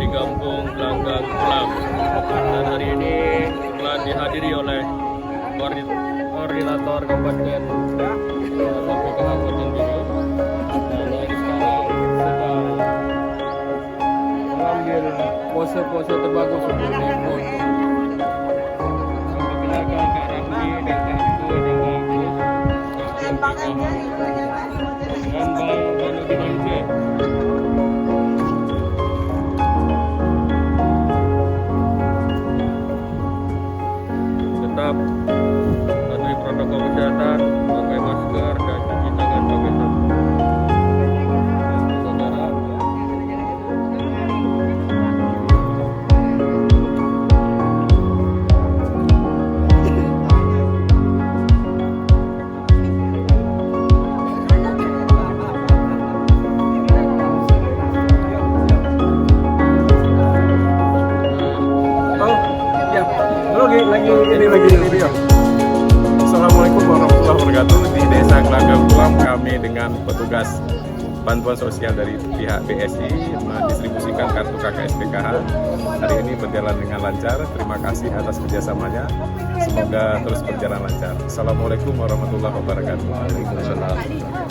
di Kampung Gelanggang Pulang. Dan hari ini telah dihadiri oleh koordinator Kabupaten PKH Bojonegoro. Dan dari sekarang sedang mengambil pose-pose terbagus untuk difoto. Sampai belakang ke arah B dan kartu yang bagus. Dan Bang Dinanje. Tetap patuhi protokol kesehatan, pakai masker dan cuci tangan pakai sabun. Saudara, lagi video. Assalamualaikum warahmatullahi wabarakatuh. Di Desa Gelanggang Pulang kami dengan petugas bantuan sosial dari pihak BSI mendistribusikan kartu KKS-PKH. Hari ini berjalan dengan lancar. Terima kasih atas kerjasamanya. Semoga terus berjalan lancar. Assalamualaikum warahmatullahi wabarakatuh. Waalaikumsalam.